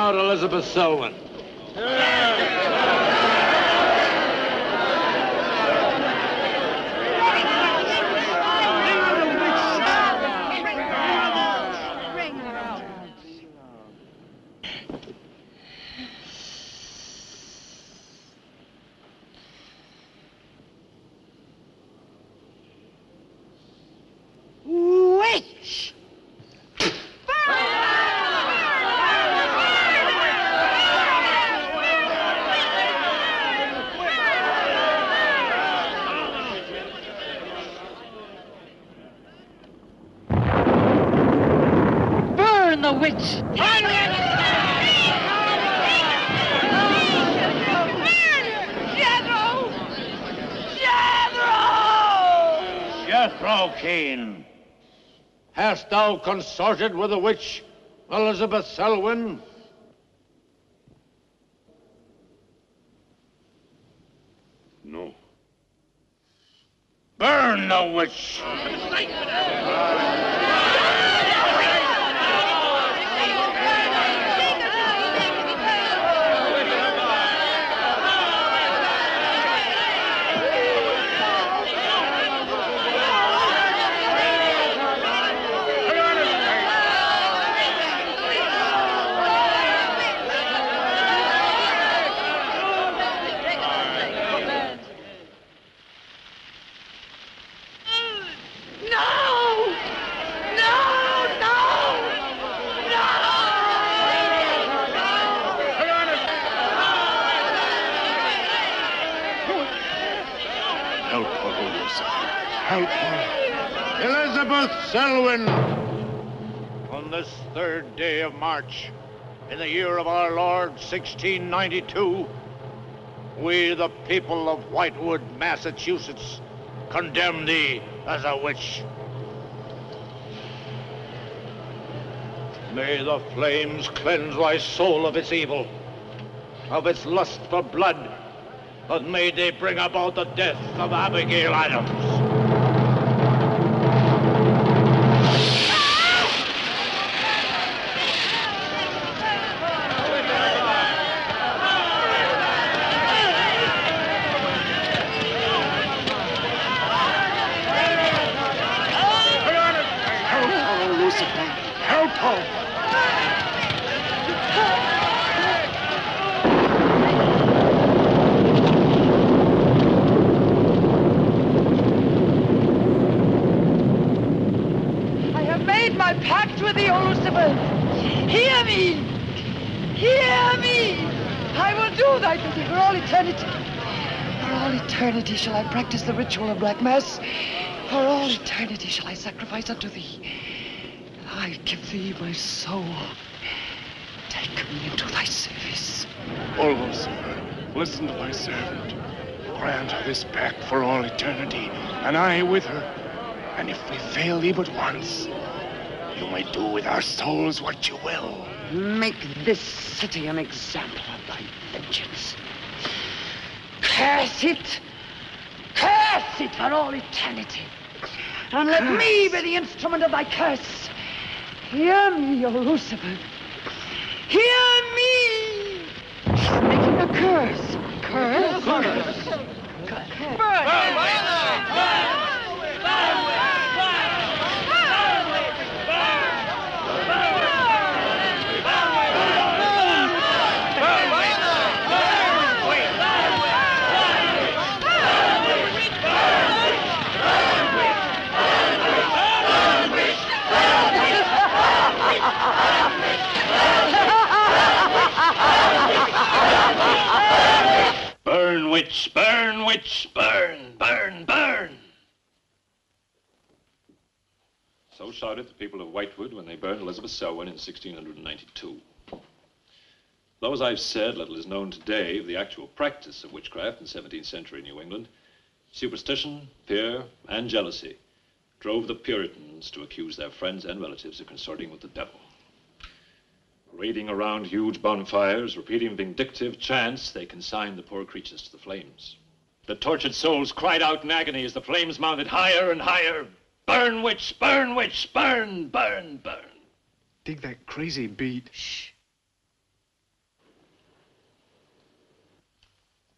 out Elizabeth Selwyn. Witch! Burn the witch! Jethro Keen, hast thou consorted with the witch Elizabeth Selwyn? No. Burn the witch! Help her. Elizabeth Selwyn, on this 3rd day of March, in the year of our Lord, 1692, we, the people of Whitewood, Massachusetts, condemn thee as a witch. May the flames cleanse thy soul of its evil, of its lust for blood, but may they bring about the death of Abigail Adams. Help her! My pact with the Elizabeth. Hear me! Hear me! I will do thy bidding for all eternity. For all eternity shall I practice the ritual of Black Mass. For all eternity shall I sacrifice unto thee. I give thee my soul. Take me into thy service. O Lucifer, listen to thy servant. Grant her this pact for all eternity, and I with her. And if we fail thee but once, you may do with our souls what you will. Make this city an example of thy vengeance. Curse it! Curse it for all eternity! And let me be the instrument of thy curse. Hear me, O Lucifer. Hear me! Making a curse. Curse? Burn! Burn, witch, burn, witch, burn, burn, burn. So shouted the people of Whitewood when they burned Elizabeth Selwyn in 1692. Though, as I've said, little is known today of the actual practice of witchcraft in 17th century New England, superstition, fear, and jealousy drove the Puritans to accuse their friends and relatives of consorting with the devil. Raiding around huge bonfires, repeating vindictive chants, they consigned the poor creatures to the flames. The tortured souls cried out in agony as the flames mounted higher and higher. Burn, witch, burn, witch, burn, burn, burn. Dig that crazy beat. Shh.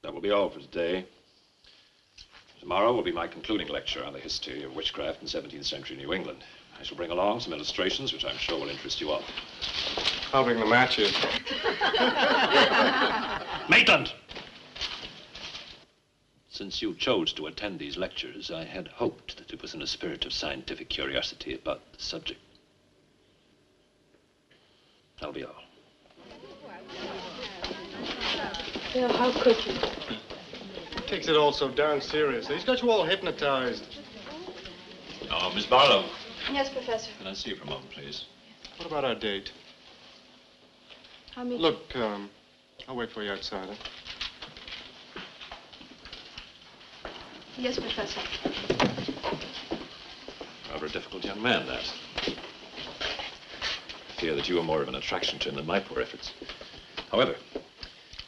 That will be all for today. Tomorrow will be my concluding lecture on the history of witchcraft in 17th century New England. I shall bring along some illustrations, which I'm sure will interest you all. I'll bring the matches. Maitland! Since you chose to attend these lectures, I had hoped that it was in a spirit of scientific curiosity about the subject. That'll be all. Bill, how could you? He takes it all so darn seriously. He's got you all hypnotized. Oh, Miss Barlow. Yes, Professor. Can I see you for a moment, please? What about our date? I'll meet you. Look, I'll wait for you outside, huh? Yes, Professor. Rather a difficult young man, that. I fear that you are more of an attraction to him than my poor efforts. However,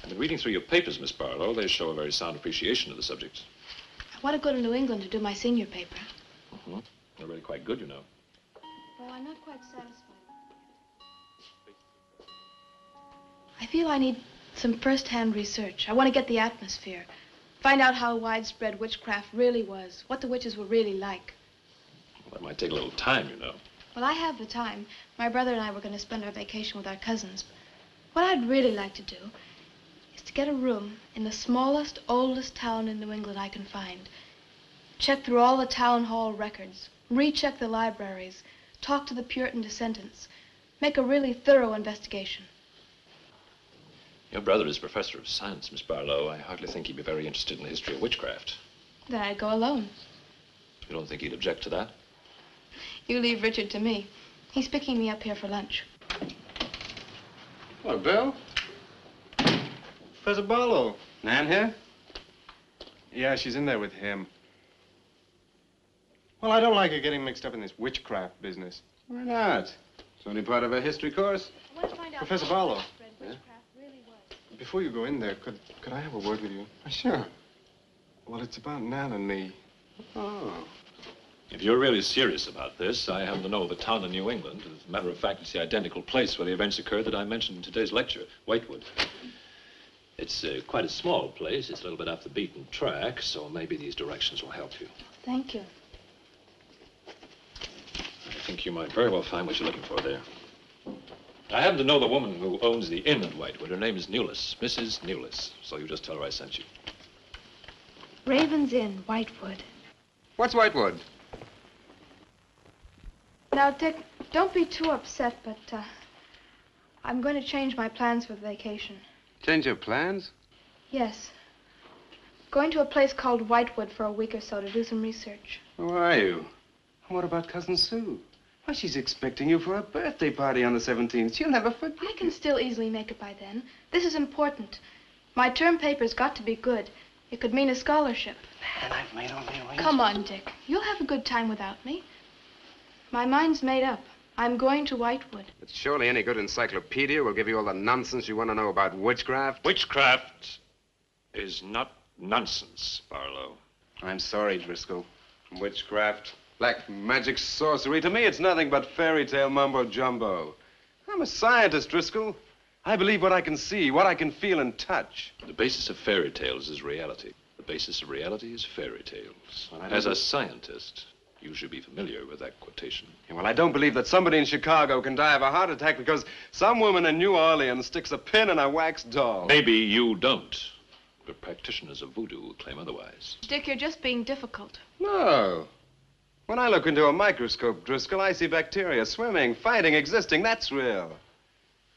I've been reading through your papers, Miss Barlow. They show a very sound appreciation of the subject. I want to go to New England to do my senior paper. Mm-hmm. They're really quite good, you know. Well, I'm not quite satisfied. I feel I need some first-hand research. I want to get the atmosphere. Find out how widespread witchcraft really was, what the witches were really like. Well, that might take a little time, you know. Well, I have the time. My brother and I were going to spend our vacation with our cousins. What I'd really like to do is to get a room in the smallest, oldest town in New England I can find. Check through all the town hall records, recheck the libraries, talk to the Puritan descendants, make a really thorough investigation. Your brother is professor of science, Miss Barlow. I hardly think he'd be very interested in the history of witchcraft. Then I'd go alone. You don't think he'd object to that? You leave Richard to me. He's picking me up here for lunch. Hello, Bill. Professor Barlow. Nan here? Yeah, she's in there with him. Well, I don't like her getting mixed up in this witchcraft business. Why not? It's only part of a history course. I want to find out Professor how Barlow. widespread witchcraft really was. Before you go in there, could I have a word with you? Sure. Well, it's about Nan and me. Oh. If you're really serious about this, I happen to know of a town in New England. As a matter of fact, it's the identical place where the events occurred that I mentioned in today's lecture, Whitewood. It's quite a small place. It's a little bit off the beaten track, so maybe these directions will help you. Thank you. I think you might very well find what you're looking for there. I happen to know the woman who owns the inn at Whitewood. Her name is Newless, Mrs. Newless. So you just tell her I sent you. Raven's Inn, Whitewood. What's Whitewood? Now, Dick, don't be too upset, but I'm going to change my plans for the vacation. Change your plans? Yes. Going to a place called Whitewood for a week or so to do some research. Who are you? And what about Cousin Sue? Why, she's expecting you for a birthday party on the 17th. She'll never forget. I can still easily make it by then. This is important. My term paper's got to be good. It could mean a scholarship. And I've made all the arrangements. Come on, Dick. You'll have a good time without me. My mind's made up. I'm going to Whitewood. But surely any good encyclopedia will give you all the nonsense you want to know about witchcraft. Witchcraft is not nonsense, Barlow. I'm sorry, Driscoll. Witchcraft, black magic, sorcery. To me, it's nothing but fairy tale mumbo-jumbo. I'm a scientist, Driscoll. I believe what I can see, what I can feel and touch. The basis of fairy tales is reality. The basis of reality is fairy tales. Well, As a scientist, you should be familiar with that quotation. Yeah, well, I don't believe that somebody in Chicago can die of a heart attack because some woman in New Orleans sticks a pin in a wax doll. Maybe you don't, but practitioners of voodoo will claim otherwise. Dick, you're just being difficult. No. When I look into a microscope, Driscoll, I see bacteria swimming, fighting, existing. That's real.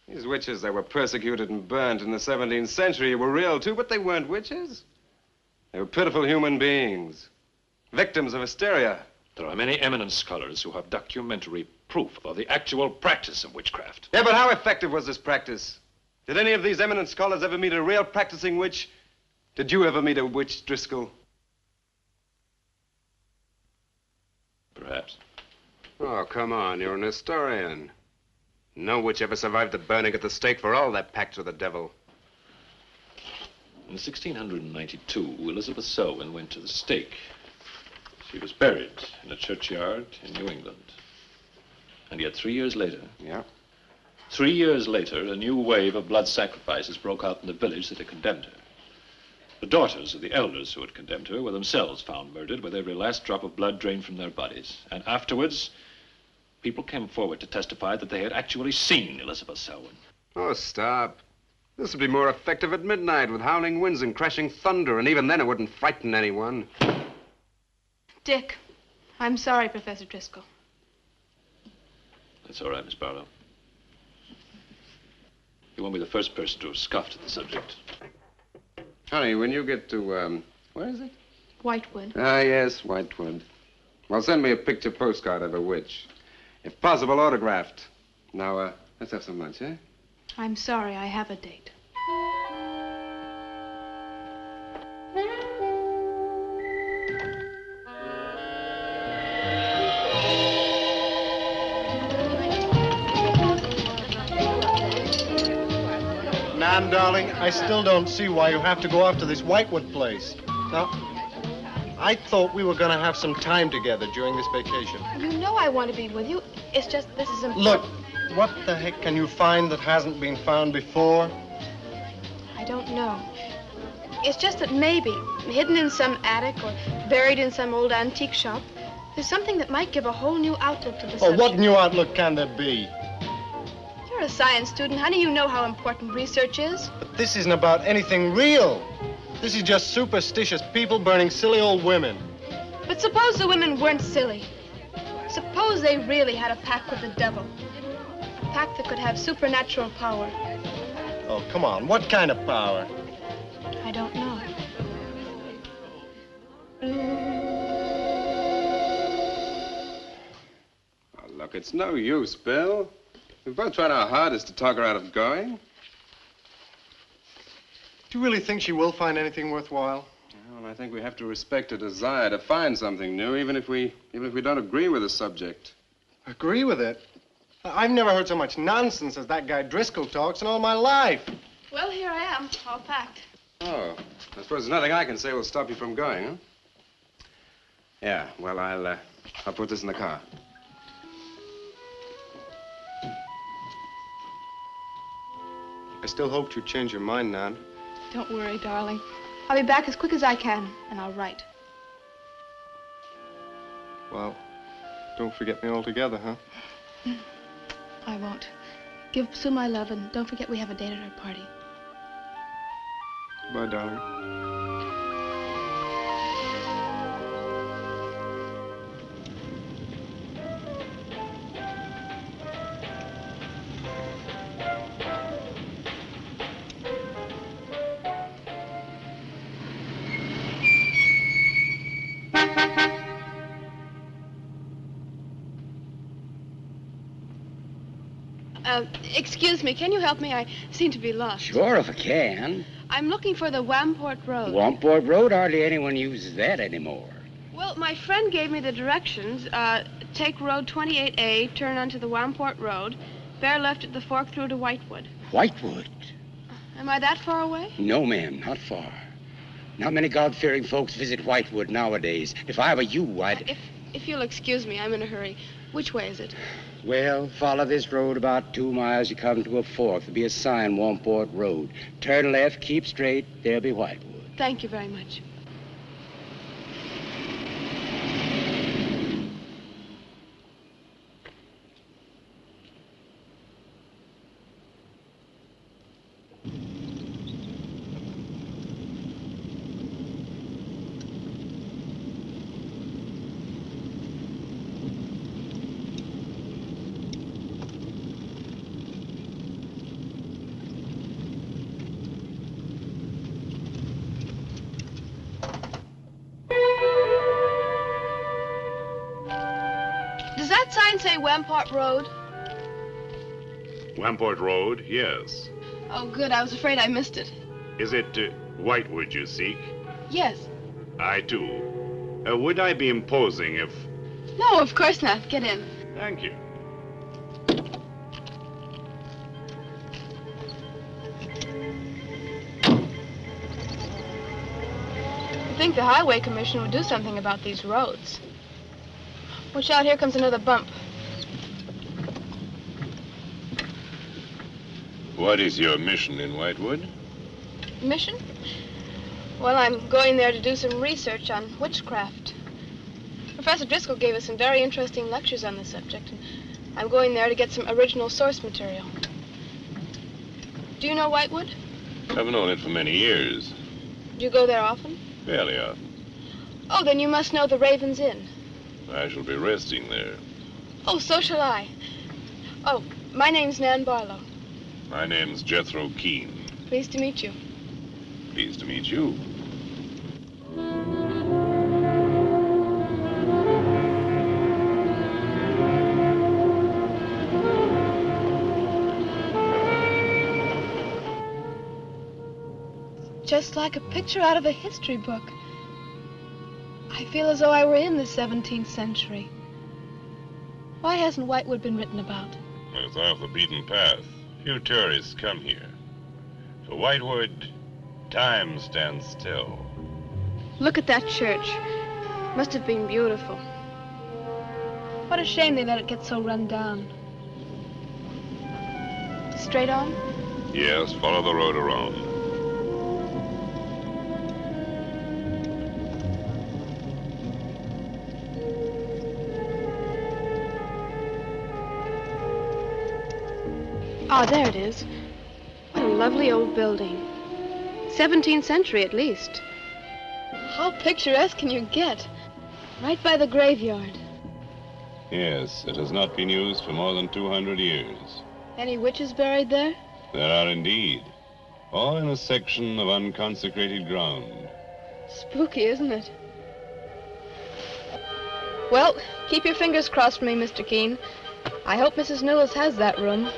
These witches that were persecuted and burnt in the 17th century were real, too, but they weren't witches. They were pitiful human beings, victims of hysteria. There are many eminent scholars who have documentary proof of the actual practice of witchcraft. Yeah, but how effective was this practice? Did any of these eminent scholars ever meet a real practicing witch? Did you ever meet a witch, Driscoll? Perhaps. Oh, come on, you're an historian. No witch ever survived the burning at the stake for all their pacts with the devil. In 1692, Elizabeth Selwyn went to the stake. She was buried in a churchyard in New England. And yet 3 years later... Yeah? 3 years later, a new wave of blood sacrifices broke out in the village that had condemned her. The daughters of the elders who had condemned her were themselves found murdered with every last drop of blood drained from their bodies. And afterwards, people came forward to testify that they had actually seen Elizabeth Selwyn. Oh, stop. This would be more effective at midnight with howling winds and crashing thunder, and even then it wouldn't frighten anyone. Dick, I'm sorry, Professor Driscoll. That's all right, Miss Barlow. You won't be the first person to have scoffed at the subject. Honey, when you get to, where is it? Whitewood. Ah, yes, Whitewood. Well, send me a picture postcard of a witch. If possible, autographed. Now, let's have some lunch, eh? I'm sorry, I have a date. Nan, darling, I still don't see why you have to go off to this Whitewood place. Now, I thought we were going to have some time together during this vacation. You know I want to be with you. It's just this is important. Look, what the heck can you find that hasn't been found before? I don't know. It's just that maybe, hidden in some attic or buried in some old antique shop, there's something that might give a whole new outlook to the subject. Oh, what new outlook can there be? You're a science student, honey. You know how important research is. But this isn't about anything real. This is just superstitious people burning silly old women. But suppose the women weren't silly. Suppose they really had a pact with the devil. A pact that could have supernatural power. Oh, come on. What kind of power? I don't know. Oh, look, it's no use, Bill. We've both tried our hardest to talk her out of going. Do you really think she will find anything worthwhile? Well, I think we have to respect her desire to find something new, even if we don't agree with the subject. Agree with it? I've never heard so much nonsense as that guy Driscoll talks in all my life. Well, here I am, all packed. Oh, I suppose there's nothing I can say will stop you from going, huh? Yeah, well, I'll put this in the car. I still hoped you'd change your mind, Nan. Don't worry, darling. I'll be back as quick as I can, and I'll write. Well, don't forget me altogether, huh? I won't. Give Sue my love, and don't forget we have a date at our party. Bye, darling. Excuse me, can you help me? I seem to be lost. Sure, if I can. I'm looking for the Wamport Road. Wamport Road, hardly anyone uses that anymore. Well, my friend gave me the directions. Take Road 28A, turn onto the Wamport Road, bear left at the fork through to Whitewood. Whitewood? Am I that far away? No, ma'am, not far. Not many God-fearing folks visit Whitewood nowadays. If I were you, I'd... If you'll excuse me, I'm in a hurry. Which way is it? Well, follow this road about 2 miles. You come to a fork. There'll be a sign, Wamport Road. Turn left, keep straight. There'll be Whitewood. Thank you very much. Does that sign say Wamport Road? Wamport Road, yes. Oh, good. I was afraid I missed it. Is it Whitewood you seek? Yes. I too. Would I be imposing if... No, of course not. Get in. Thank you. I think the Highway Commission would do something about these roads. Watch out, here comes another bump. What is your mission in Whitewood? Mission? Well, I'm going there to do some research on witchcraft. Professor Driscoll gave us some very interesting lectures on the subject, and I'm going there to get some original source material. Do you know Whitewood? I've known it for many years. Do you go there often? Fairly often. Oh, then you must know the Raven's Inn. I shall be resting there. Oh, so shall I. Oh, my name's Nan Barlow. My name's Jethro Keene. Pleased to meet you. Pleased to meet you. Just like a picture out of a history book. I feel as though I were in the 17th century. Why hasn't Whitewood been written about? It's off the beaten path. Few tourists come here. For Whitewood, time stands still. Look at that church. Must have been beautiful. What a shame they let it get so run down. Straight on? Yes, follow the road around. Ah, there it is. What a lovely old building. 17th century at least. How picturesque can you get? Right by the graveyard. Yes, it has not been used for more than 200 years. Any witches buried there? There are indeed. All in a section of unconsecrated ground. Spooky, isn't it? Well, keep your fingers crossed for me, Mr. Keene. I hope Mrs. Newlis has that room.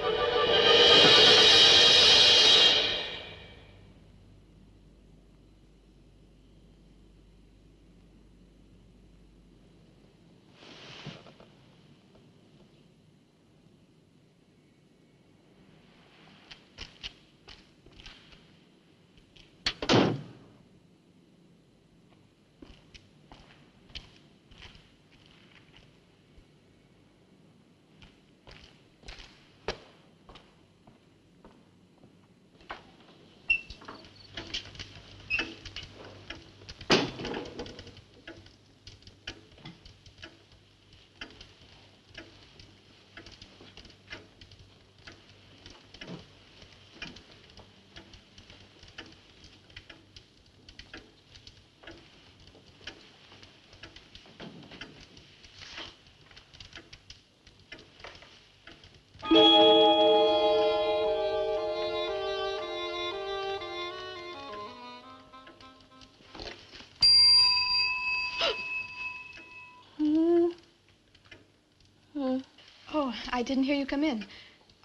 Oh, I didn't hear you come in.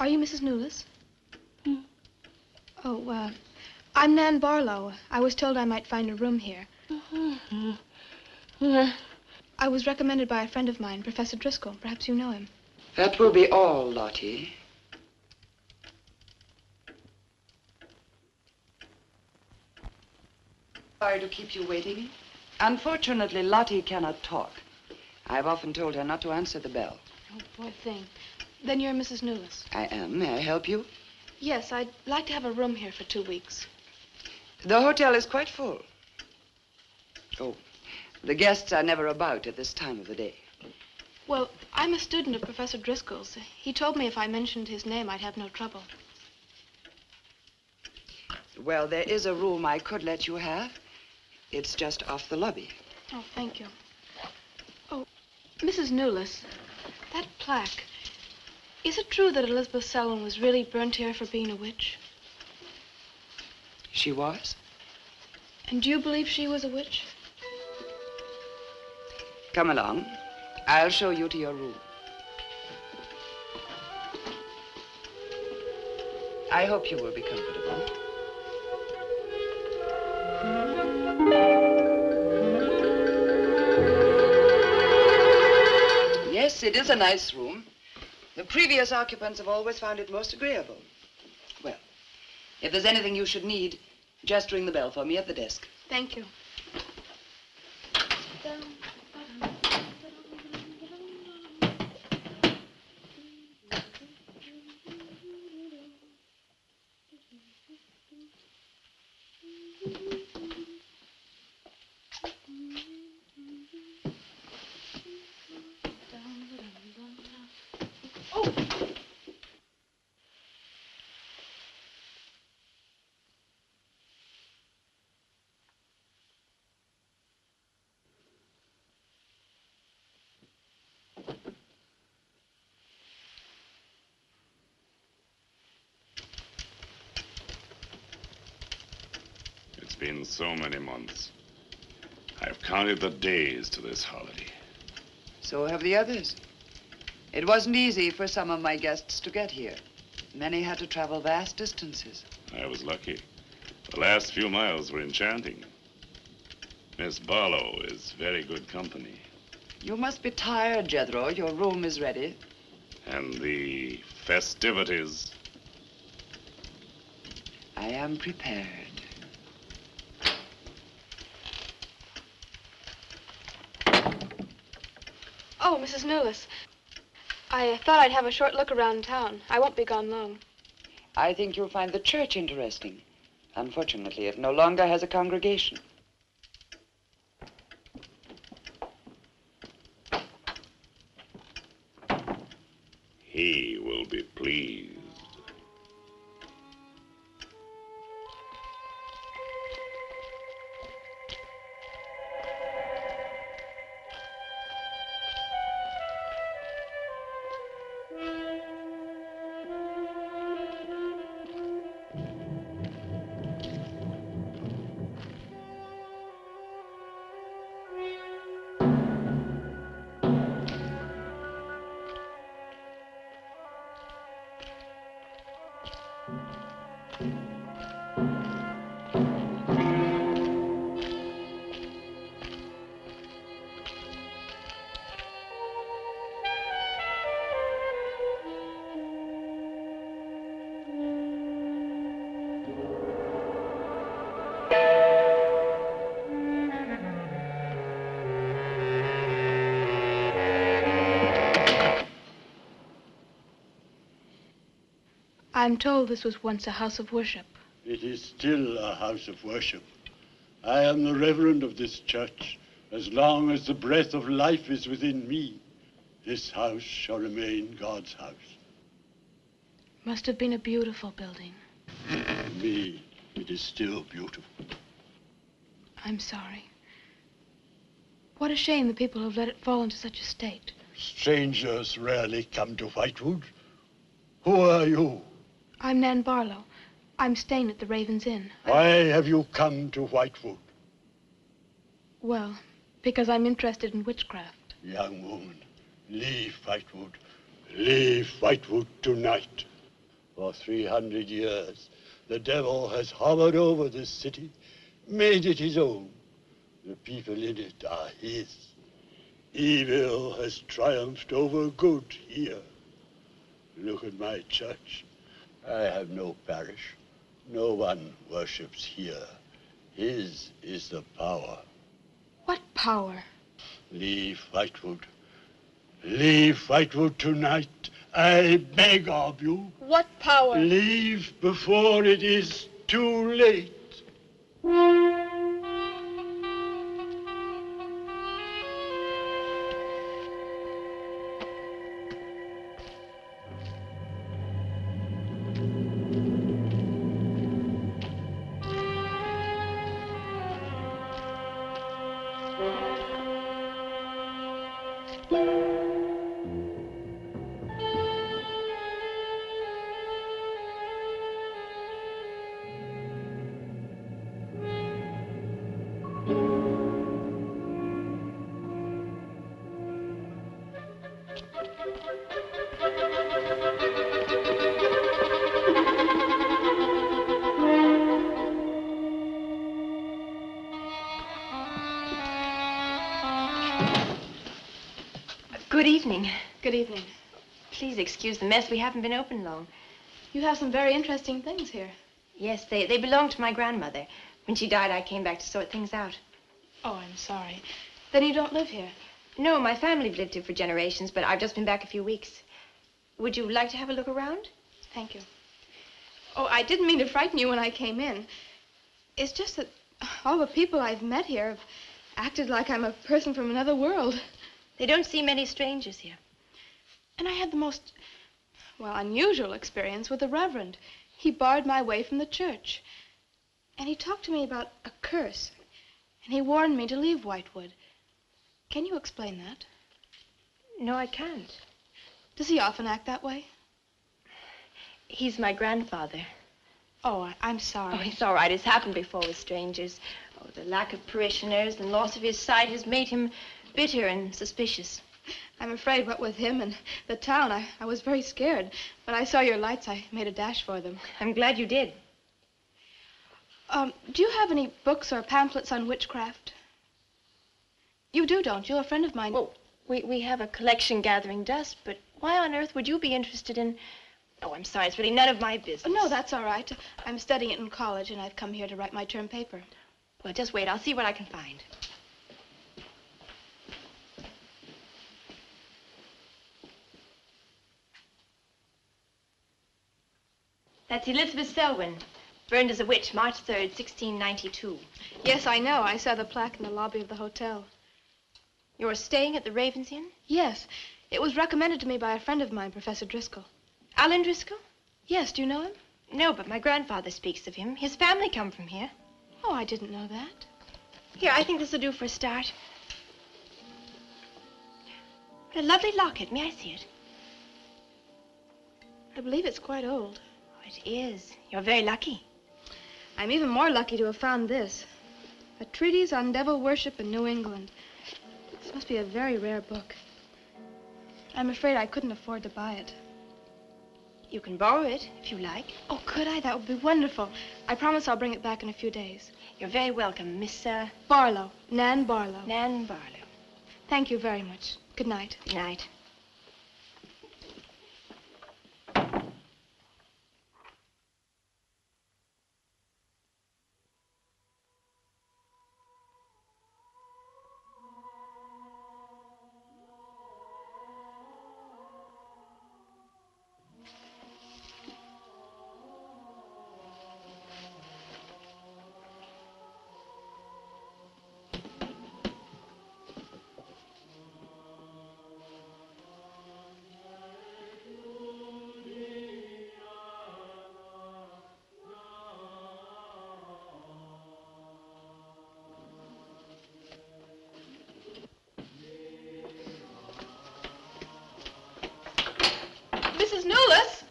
Are you Mrs. Newlis? Oh, I'm Nan Barlow. I was told I might find a room here. I was recommended by a friend of mine, Professor Driscoll. Perhaps you know him. That will be all, Lottie. Sorry to keep you waiting. Unfortunately, Lottie cannot talk. I've often told her not to answer the bell. Oh, poor thing. Then you're Mrs. Newlis. I am. May I help you? Yes, I'd like to have a room here for 2 weeks. The hotel is quite full. Oh, the guests are never about at this time of the day. Well, I'm a student of Professor Driscoll's. He told me if I mentioned his name, I'd have no trouble. Well, there is a room I could let you have. It's just off the lobby. Oh, thank you. Oh, Mrs. Newlis, that plaque. Is it true that Elizabeth Selwyn was really burnt here for being a witch? She was? And do you believe she was a witch? Come along. I'll show you to your room. I hope you will be comfortable. Yes, it is a nice room. The previous occupants have always found it most agreeable. Well, if there's anything you should need, just ring the bell for me at the desk. Thank you. so many months. I've counted the days to this holiday. So have the others. It wasn't easy for some of my guests to get here. Many had to travel vast distances. I was lucky. The last few miles were enchanting. Miss Barlow is very good company. You must be tired, Jethro. Your room is ready. And the festivities. I am prepared. Oh, Mrs. Newless. I thought I'd have a short look around town. I won't be gone long. I think you'll find the church interesting. Unfortunately, it no longer has a congregation. He will be pleased. I'm told this was once a house of worship. It is still a house of worship. I am the reverend of this church. As long as the breath of life is within me, this house shall remain God's house. Must have been a beautiful building. To me, it is still beautiful. I'm sorry. What a shame the people have let it fall into such a state. Strangers rarely come to Whitewood. Who are you? I'm Nan Barlow. I'm staying at the Raven's Inn. Why have you come to Whitewood? Well, because I'm interested in witchcraft. Young woman, leave Whitewood. Leave Whitewood tonight. For 300 years, the devil has hovered over this city, made it his own. The people in it are his. Evil has triumphed over good here. Look at my church. I have no parish. No one worships here. His is the power. What power? Leave Whitewood. Leave Whitewood tonight. I beg of you. What power? Leave before it is too late. Good evening. Good evening. Please excuse the mess. We haven't been open long. You have some very interesting things here. Yes, they belonged to my grandmother. When she died, I came back to sort things out. Oh, I'm sorry. Then you don't live here? No, my family lived here for generations, but I've just been back a few weeks. Would you like to have a look around? Thank you. Oh, I didn't mean to frighten you when I came in. It's just that all the people I've met here have acted like I'm a person from another world. They don't see many strangers here. And I had the most, well, unusual experience with the Reverend. He barred my way from the church. And he talked to me about a curse. And he warned me to leave Whitewood. Can you explain that? No, I can't. Does he often act that way? He's my grandfather. Oh, I'm sorry. Oh, it's all right. It's happened before with strangers. Oh, the lack of parishioners and loss of his sight has made him bitter and suspicious. I'm afraid what with him and the town, I was very scared. When I saw your lights, I made a dash for them. I'm glad you did. Do you have any books or pamphlets on witchcraft? You do, don't you? A friend of mine... Well, we have a collection gathering dust, but why on earth would you be interested in... Oh, I'm sorry. It's really none of my business. No, that's all right. I'm studying it in college, and I've come here to write my term paper. Well, just wait. I'll see what I can find. That's Elizabeth Selwyn, burned as a witch, March 3rd, 1692. Yes, I know. I saw the plaque in the lobby of the hotel. You're staying at the Ravens Inn? Yes. It was recommended to me by a friend of mine, Professor Driscoll. Alan Driscoll? Yes, do you know him? No, but my grandfather speaks of him. His family come from here. Oh, I didn't know that. Here, I think this will do for a start. What a lovely locket. May I see it? I believe it's quite old. Oh, it is. You're very lucky. I'm even more lucky to have found this. A treatise on devil worship in New England. This must be a very rare book. I'm afraid I couldn't afford to buy it. You can borrow it, if you like. Oh, could I? That would be wonderful. I promise I'll bring it back in a few days. You're very welcome, Miss, Barlow. Nan Barlow. Nan Barlow. Thank you very much. Good night. Good night. Mrs. Newless?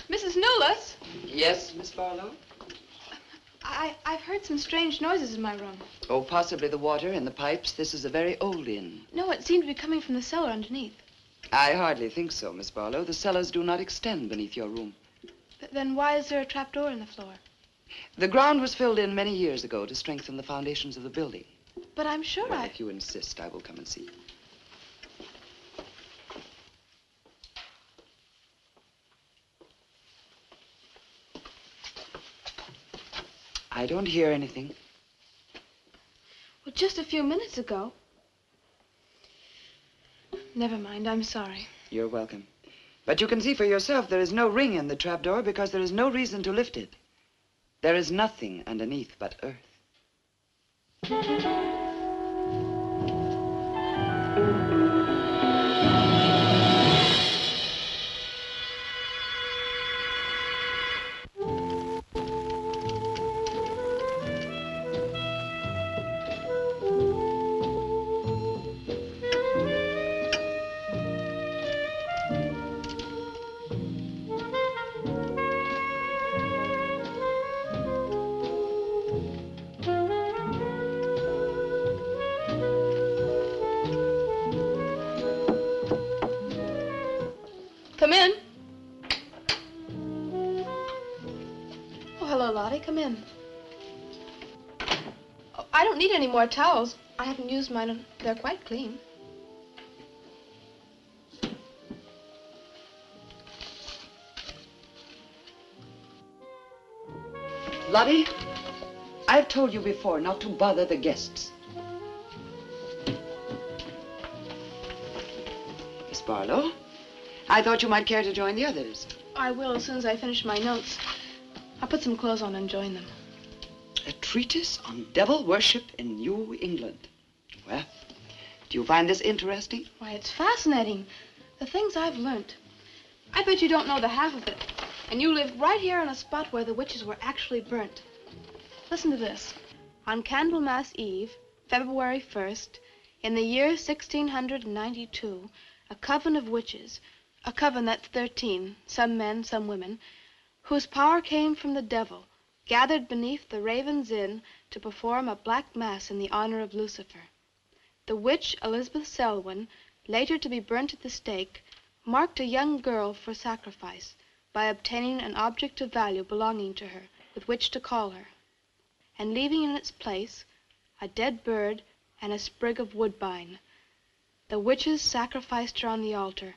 Mrs. Newless? Yes, Miss Barlow? I've heard some strange noises in my room. Oh, possibly the water in the pipes. This is a very old inn. No, it seemed to be coming from the cellar underneath. I hardly think so, Miss Barlow. The cellars do not extend beneath your room. Then why is there a trapdoor in the floor? The ground was filled in many years ago to strengthen the foundations of the building. But I'm sure Well, if you insist, I will come and see. I don't hear anything. Well, just a few minutes ago. Never mind, I'm sorry. You're welcome. But you can see for yourself there is no ring in the trapdoor because there is no reason to lift it. There is nothing underneath but earth. Come in. Oh, hello, Lottie. Come in. Oh, I don't need any more towels. I haven't used mine, and they're quite clean. Lottie, I've told you before not to bother the guests. Miss Barlow, I thought you might care to join the others. I will as soon as I finish my notes. I'll put some clothes on and join them. A treatise on devil worship in New England. Well, do you find this interesting? Why, it's fascinating. The things I've learned. I bet you don't know the half of it. And you live right here on a spot where the witches were actually burnt. Listen to this. On Candlemas Eve, February 1st, in the year 1692, a coven of witches, a coven that's 13, some men, some women, whose power came from the devil, gathered beneath the raven's inn to perform a black mass in the honor of Lucifer. The witch Elizabeth Selwyn, later to be burnt at the stake, marked a young girl for sacrifice by obtaining an object of value belonging to her with which to call her, and leaving in its place a dead bird and a sprig of woodbine. The witches sacrificed her on the altar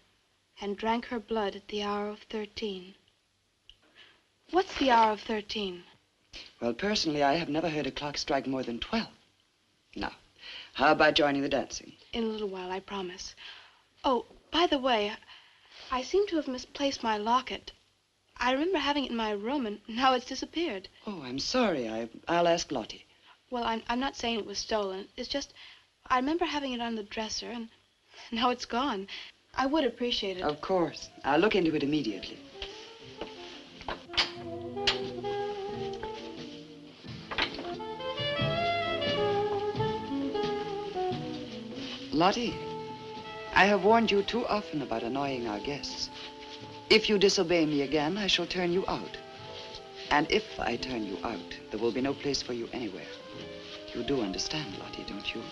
and drank her blood at the hour of 13. What's the hour of 13? Well, personally, I have never heard a clock strike more than 12. Now, how about joining the dancing? In a little while, I promise. Oh, by the way, I seem to have misplaced my locket. I remember having it in my room, and now it's disappeared. Oh, I'm sorry. I'll ask Lottie. Well, I'm not saying it was stolen. It's just, I remember having it on the dresser, and now it's gone. I would appreciate it. Of course. I'll look into it immediately. Lottie, I have warned you too often about annoying our guests. If you disobey me again, I shall turn you out. And if I turn you out, there will be no place for you anywhere. You do understand, Lottie, don't you?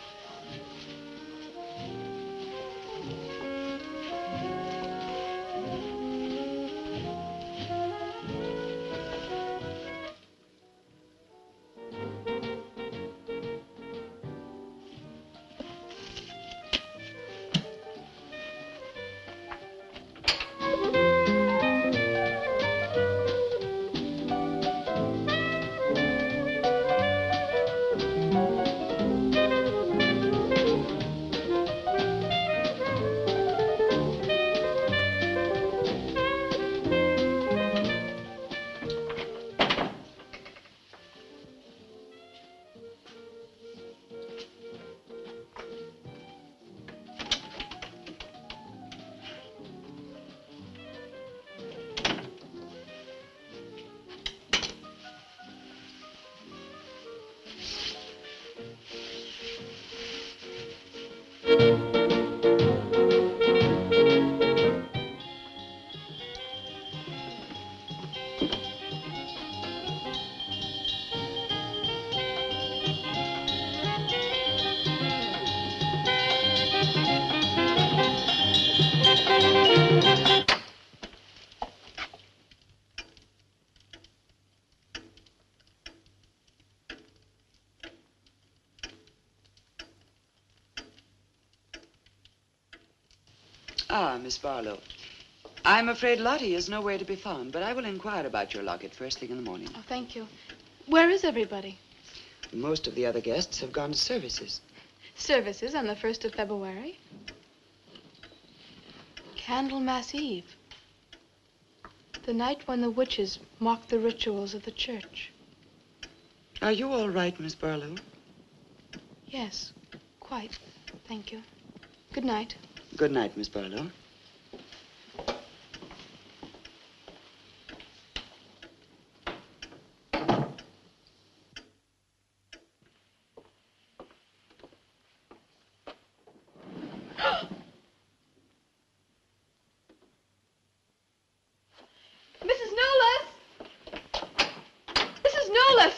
Ah, Miss Barlow. I'm afraid Lottie is nowhere to be found, but I will inquire about your locket first thing in the morning. Oh, thank you. Where is everybody? Most of the other guests have gone to services. Services on the 1st of February? Candlemas Eve. The night when the witches mocked the rituals of the church. Are you all right, Miss Barlow? Yes, quite. Thank you. Good night. Good night, Miss Barlow. Mrs. Knowles! Mrs. Knowles!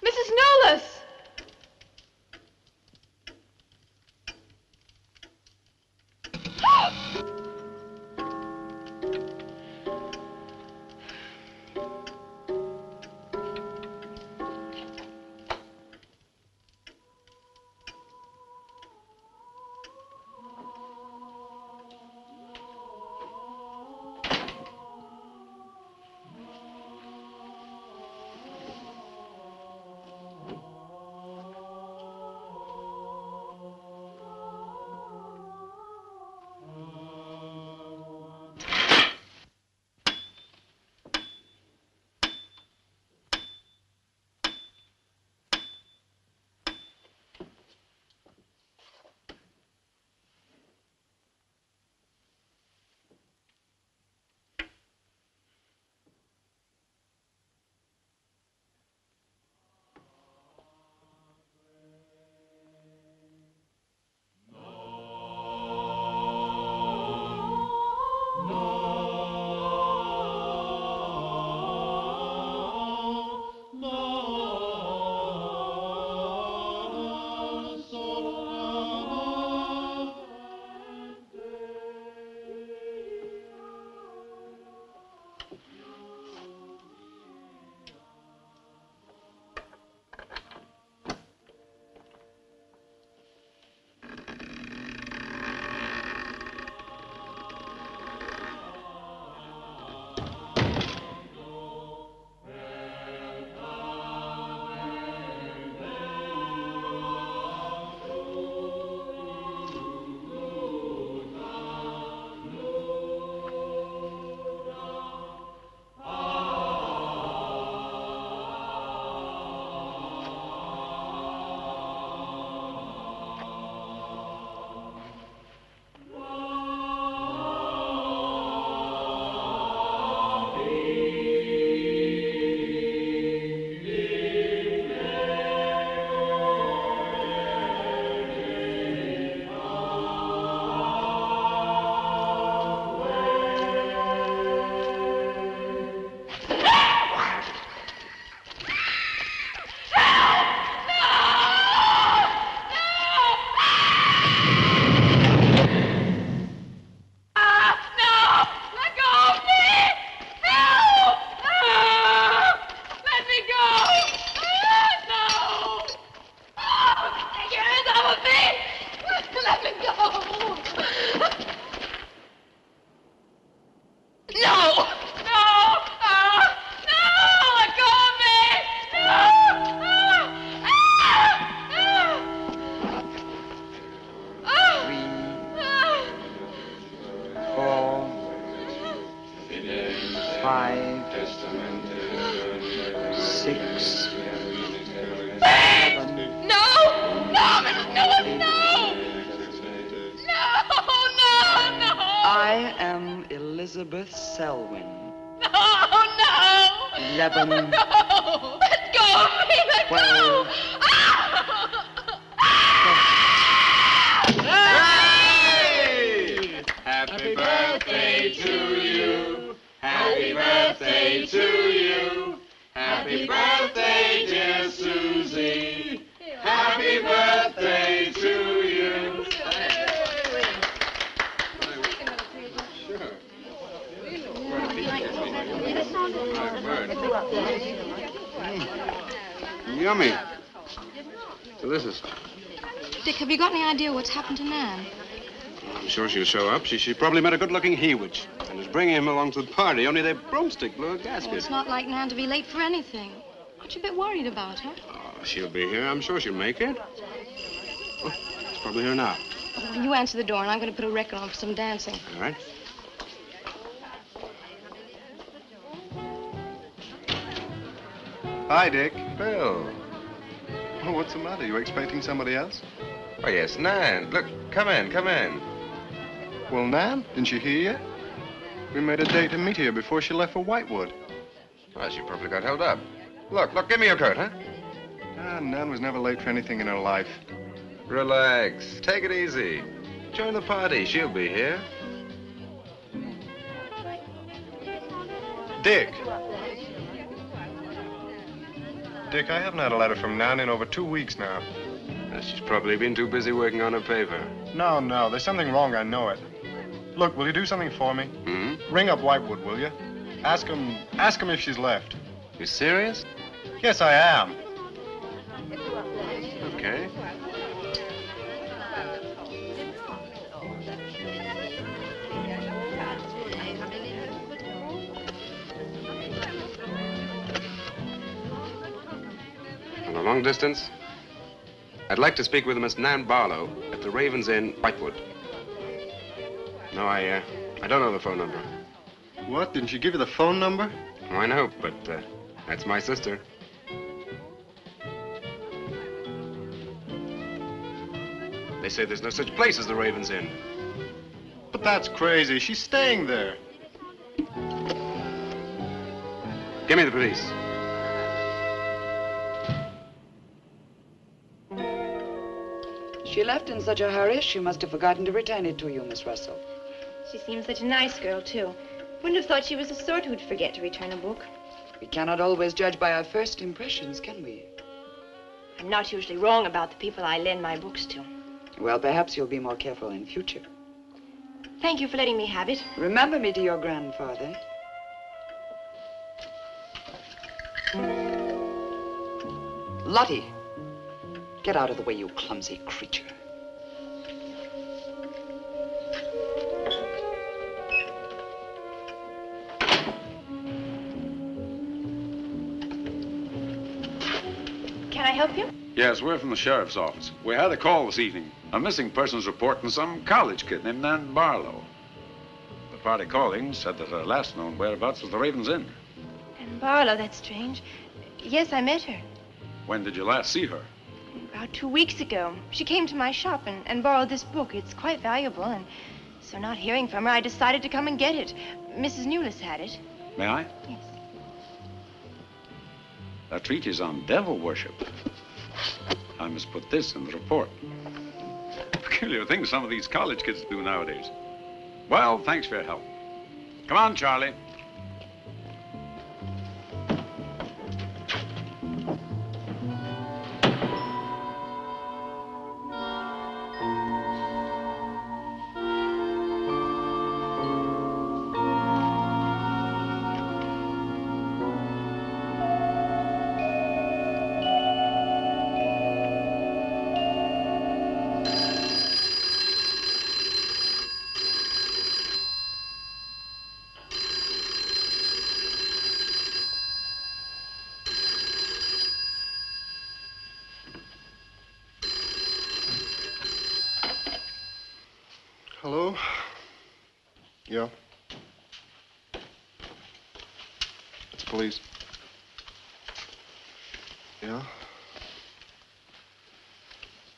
Mrs. Knowles! 4, 5, 6, 7. No! No, Mrs. Newell, no! No, no, no! I am Elizabeth Selwyn. No, no! 11. No! Let go of me! Let 12. go! Hey! Happy birthday to you. Happy birthday to you. Happy birthday, dear Susie. Happy birthday to you. Yummy. Delicious. Dick, have you got any idea what's happened to Nan? I'm sure she'll show up. She probably met a good-looking he-witch and is bringing him along to the party, only their broomstick blew a gasket. Well, it's not like Nan to be late for anything. Aren't you a bit worried about her? Oh, she'll be here. I'm sure she'll make it. Oh, it's probably here now. Well, you answer the door, and I'm going to put a record on for some dancing. All right. Hi, Dick. Bill. Oh, what's the matter? You expecting somebody else? Oh, yes, Nan. Look, come in, come in. Well, Nan, didn't she hear you? We made a date to meet here before she left for Whitewood. Well, she probably got held up. Look, give me your coat, huh? Ah, Nan was never late for anything in her life. Relax. Take it easy. Join the party. She'll be here. Dick. Dick, I haven't had a letter from Nan in over 2 weeks now. She's probably been too busy working on her paper. No, there's something wrong, I know it. Look, will you do something for me? Hmm? Ring up Whitewood, will you? Ask him if she's left. You serious? Yes, I am. Okay. On a long distance, I'd like to speak with Miss Nan Barlow at the Raven's Inn, Whitewood. No, I don't know the phone number. What? Didn't she give you the phone number? Oh, I know, but that's my sister. They say there's no such place as the Raven's Inn. But that's crazy. She's staying there. Give me the police. She left in such a hurry, she must have forgotten to return it to you, Miss Russell. She seems such a nice girl, too. Wouldn't have thought she was the sort who'd forget to return a book. We cannot always judge by our first impressions, can we? I'm not usually wrong about the people I lend my books to. Well, perhaps you'll be more careful in future. Thank you for letting me have it. Remember me to your grandfather. Lottie, get out of the way, you clumsy creature. Can I help you? Yes, we're from the sheriff's office. We had a call this evening. A missing persons report from some college kid named Nan Barlow. The party calling said that her last known whereabouts was the Raven's Inn. And Barlow, that's strange. Yes, I met her. When did you last see her? About 2 weeks ago. She came to my shop and borrowed this book. It's quite valuable, and so not hearing from her, I decided to come and get it. Mrs. Newless had it. May I? Yes. That treatise on devil worship. I must put this in the report. Peculiar things some of these college kids do nowadays. Well, thanks for your help. Come on, Charlie. Yeah? It's police. Yeah?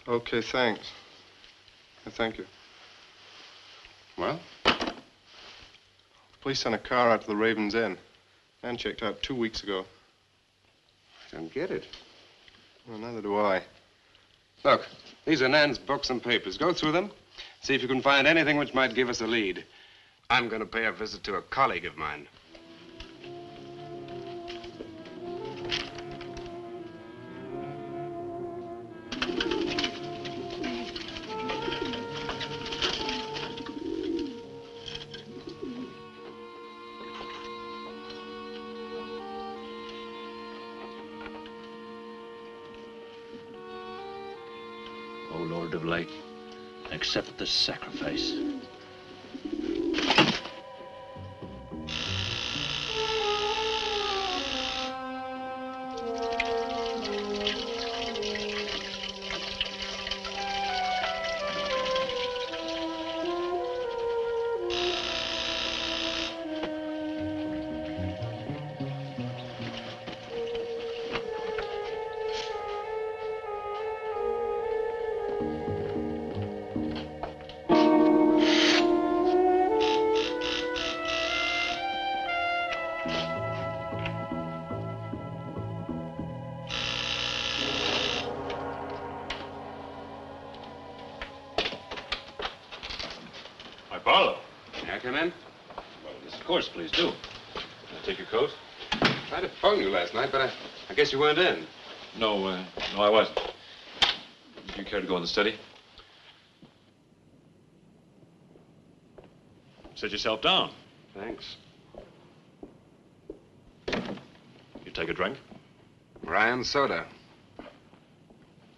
Okay, thanks. Thank you. Well? Police sent a car out to the Raven's Inn. Man checked out 2 weeks ago. I don't get it. Well, neither do I. Look, these are Nan's books and papers. Go through them. See if you can find anything which might give us a lead. I'm going to pay a visit to a colleague of mine. O Lord of Light, accept this sacrifice. Barlow. May I come in? Well, yes, of course, please do. Can I take your coat? I tried to phone you last night, but I guess you weren't in. No, I wasn't. Do you care to go in the study? Sit yourself down. Thanks. You take a drink? Ryan soda.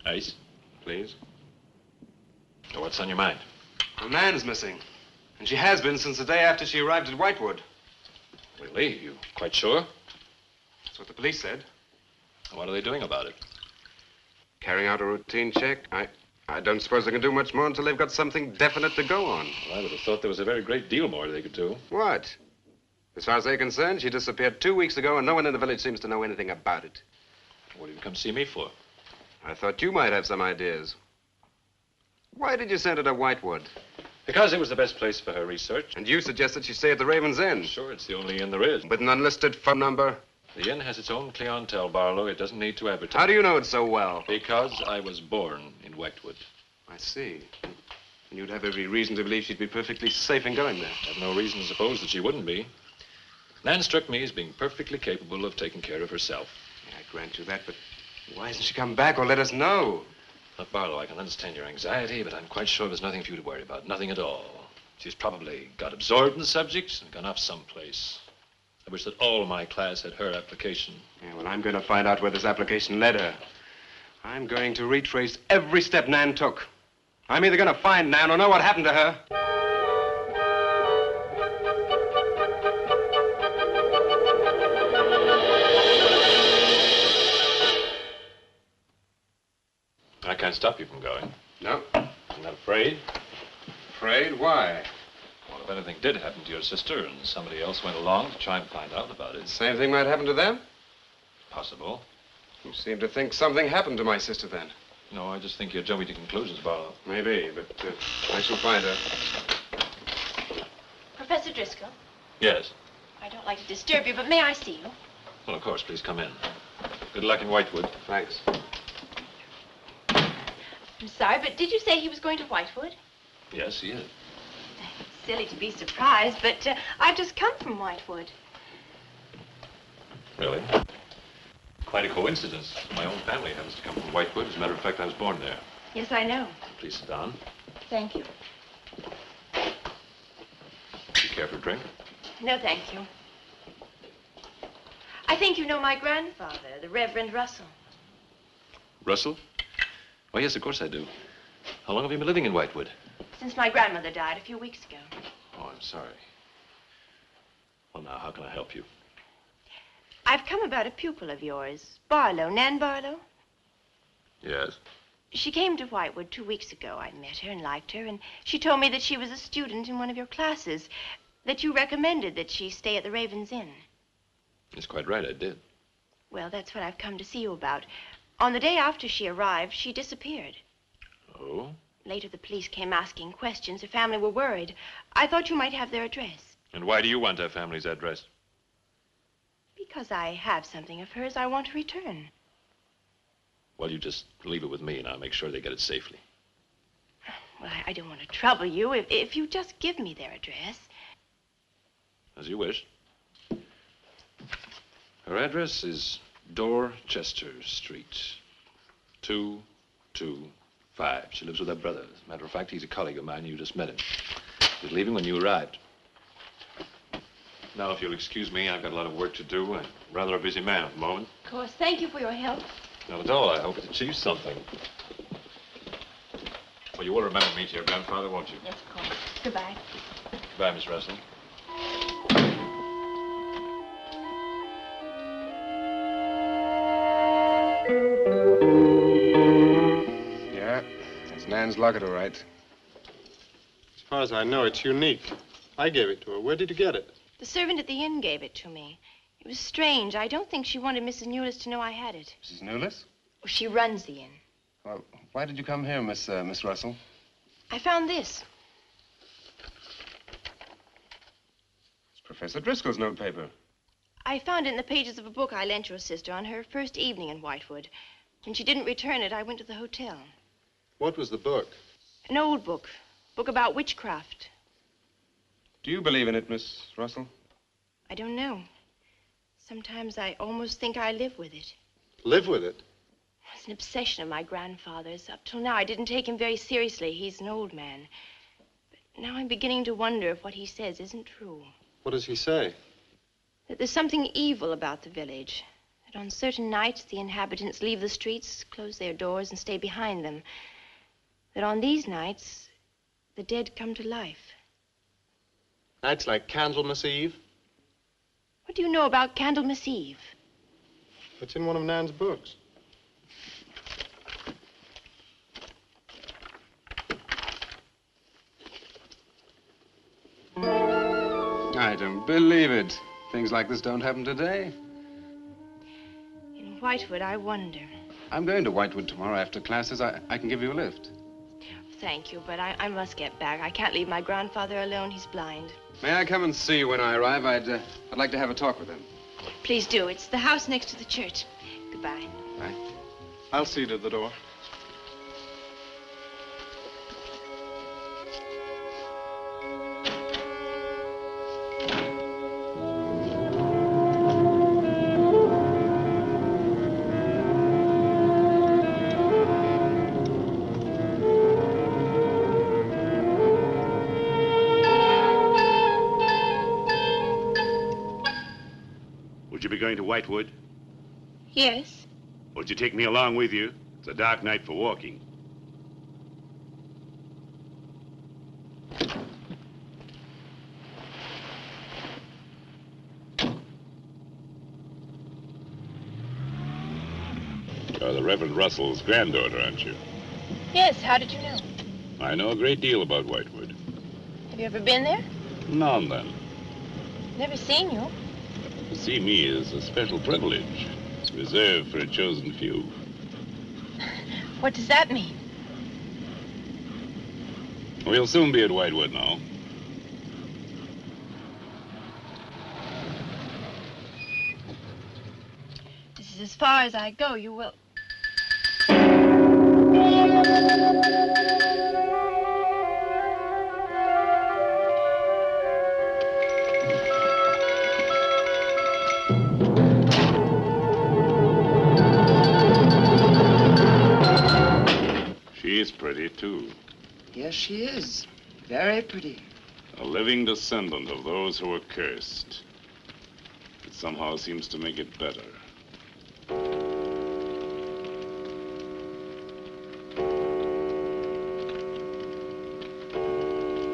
Ice? Please. So what's on your mind? Well, Nan's missing. And she has been since the day after she arrived at Whitewood. Really? You quite sure? That's what the police said. What are they doing about it? Carrying out a routine check. I don't suppose they can do much more until they've got something definite to go on. Well, I would have thought there was a very great deal more they could do. What? As far as they're concerned, she disappeared 2 weeks ago, and no one in the village seems to know anything about it. What have you come see me for? I thought you might have some ideas. Why did you send her to Whitewood? Because it was the best place for her research. And you suggested she stay at the Raven's Inn. Sure, it's the only inn there is. With an unlisted phone number? The inn has its own clientele, Barlow. It doesn't need to advertise. How do you know it so well? Because I was born in Whitewood. I see. And you'd have every reason to believe she'd be perfectly safe in going there. I have no reason to suppose that she wouldn't be. Nan struck me as being perfectly capable of taking care of herself. Yeah, I grant you that, but why hasn't she come back or let us know? Look, Barlow, I can understand your anxiety, but I'm quite sure there's nothing for you to worry about. Nothing at all. She's probably got absorbed in the subject and gone off someplace. I wish that all my class had her application. Yeah, well, I'm going to find out where this application led her. I'm going to retrace every step Nan took. I'm either going to find Nan or know what happened to her. I can't stop you from going. No. I'm not afraid. Afraid? Why? Well, if anything did happen to your sister and somebody else went along to try and find out about it. Same thing might happen to them? Possible. You seem to think something happened to my sister then. No, I just think you're jumping to conclusions, Barlow. Maybe, but I shall find her. Professor Driscoll? Yes. I don't like to disturb you, but may I see you? Well, of course, please come in. Good luck in Whitewood. Thanks. I'm sorry, but did you say he was going to Whitewood? Yes, he is. It's silly to be surprised, but I've just come from Whitewood. Really? Quite a coincidence. My own family happens to come from Whitewood. As a matter of fact, I was born there. Yes, I know. Please sit down. Thank you. Do you care for a drink? No, thank you. I think you know my grandfather, the Reverend Russell. Russell? Oh, yes, of course I do. How long have you been living in Whitewood? Since my grandmother died a few weeks ago. Oh, I'm sorry. Well, now, how can I help you? I've come about a pupil of yours, Barlow, Nan Barlow. Yes? She came to Whitewood 2 weeks ago. I met her and liked her, and she told me that she was a student in one of your classes. That you recommended that she stay at the Raven's Inn. That's quite right, I did. Well, that's what I've come to see you about. On the day after she arrived, she disappeared. Oh? Later, the police came asking questions. Her family were worried. I thought you might have their address. And why do you want her family's address? Because I have something of hers I want to return. Well, you just leave it with me, and I'll make sure they get it safely. Well, I don't want to trouble you. If you just give me their address. As you wish. Her address is Dorchester Street, 225. She lives with her brother. As a matter of fact, he's a colleague of mine. You just met him. He was leaving when you arrived. Now, if you'll excuse me, I've got a lot of work to do. I'm rather a busy man at the moment. Of course. Thank you for your help. Not at all. I hope it achieves something. Well, you will remember me to your grandfather, won't you? Yes, of course. Goodbye. Goodbye, Miss Russell. Yeah, that's Nan's locket, all right. As far as I know, it's unique. I gave it to her. Where did you get it? The servant at the inn gave it to me. It was strange. I don't think she wanted Mrs. Newless to know I had it. Mrs. Newless? Well, she runs the inn. Well, why did you come here, Miss Russell? I found this. It's Professor Driscoll's notepaper. I found it in the pages of a book I lent your sister on her first evening in Whitewood. When she didn't return it, I went to the hotel. What was the book? An old book. Book about witchcraft. Do you believe in it, Miss Russell? I don't know. Sometimes I almost think I live with it. Live with it? It's an obsession of my grandfather's. Up till now, I didn't take him very seriously. He's an old man. But now I'm beginning to wonder if what he says isn't true. What does he say? That there's something evil about the village. That on certain nights, the inhabitants leave the streets, close their doors, and stay behind them. That on these nights, the dead come to life. Nights like Candlemas Eve? What do you know about Candlemas Eve? It's in one of Nan's books. I don't believe it. Things like this don't happen today. In Whitewood, I wonder. I'm going to Whitewood tomorrow after classes. I can give you a lift. Thank you, but I must get back. I can't leave my grandfather alone. He's blind. May I come and see you when I arrive? I'd like to have a talk with him. Please do. It's the house next to the church. Goodbye. Bye. I'll see you to the door. Going to Whitewood? Yes. Won't you take me along with you? It's a dark night for walking. You're the Reverend Russell's granddaughter, aren't you? Yes, how did you know? I know a great deal about Whitewood. Have you ever been there? Now and then. Never seen you. To see me is a special privilege, reserved for a chosen few. What does that mean? We'll soon be at Whitewood now. This is as far as I go. You will... She's pretty, too. Yes, she is. Very pretty. A living descendant of those who were cursed. It somehow seems to make it better.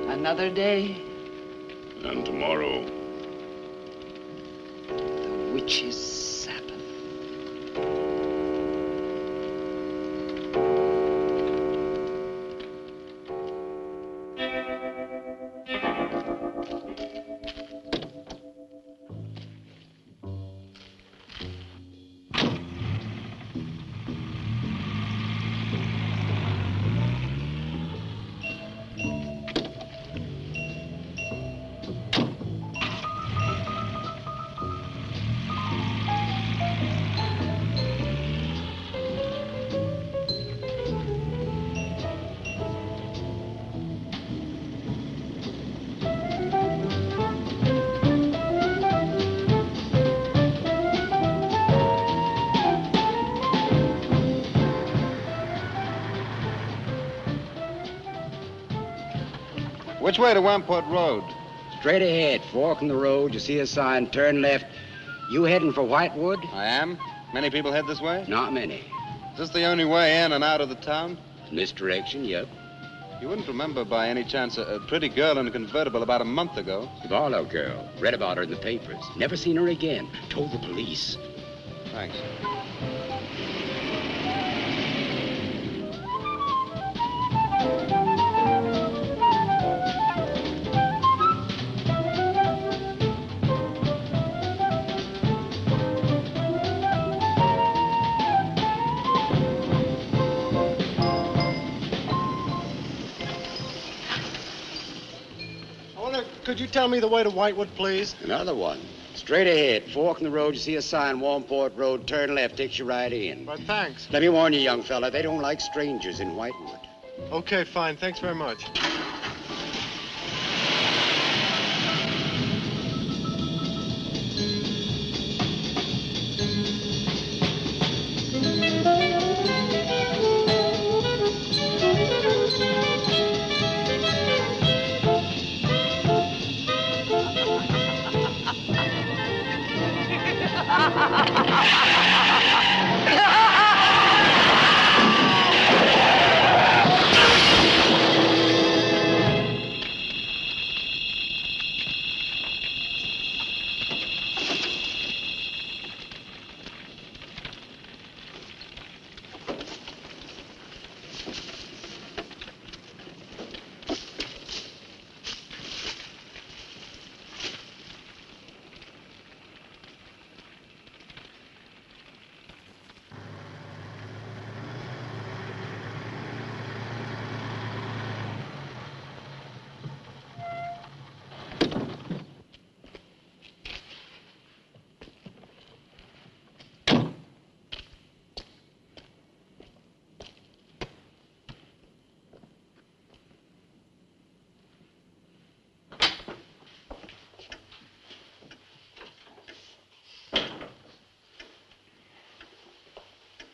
Another day. And tomorrow. The witch's Sabbath. Which way to Wamport Road? Straight ahead, fork in the road, you see a sign, turn left. You heading for Whitewood? I am. Many people head this way? Not many. Is this the only way in and out of the town? In this direction, yep. You wouldn't remember by any chance a pretty girl in a convertible about a month ago? The Barlow girl. Read about her in the papers. Never seen her again. Told the police. Thanks. Could you tell me the way to Whitewood, please? Another one. Straight ahead, fork in the road, you see a sign, Wamport Road, turn left, takes you right in. But thanks. Let me warn you, young fella, they don't like strangers in Whitewood. Okay, fine. Thanks very much.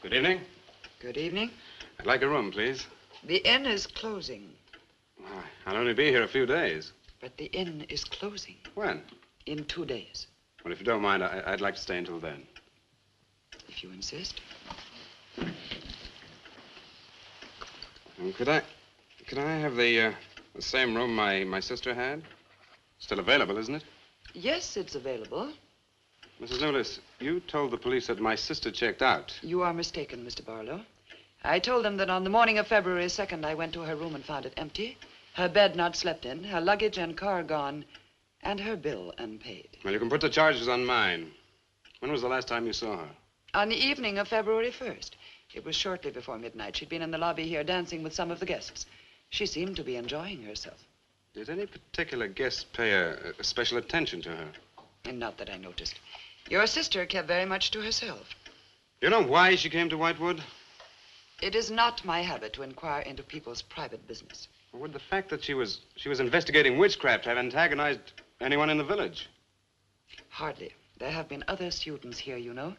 Good evening. Good evening. I'd like a room, please. The inn is closing. I'll only be here a few days. But the inn is closing. When? In 2 days. Well, if you don't mind, I'd like to stay until then. If you insist. Could I have the same room my sister had? Still available, isn't it? Yes, it's available. Mrs. Newless, you told the police that my sister checked out. You are mistaken, Mr. Barlow. I told them that on the morning of February 2nd, I went to her room and found it empty, her bed not slept in, her luggage and car gone, and her bill unpaid. Well, you can put the charges on mine. When was the last time you saw her? On the evening of February 1st. It was shortly before midnight. She'd been in the lobby here dancing with some of the guests. She seemed to be enjoying herself. Did any particular guest pay a special attention to her? And not that I noticed. Your sister kept very much to herself. You know why she came to Whitewood? It is not my habit to inquire into people's private business. Would the fact that she was investigating witchcraft have antagonized anyone in the village? Hardly. There have been other students here, you know.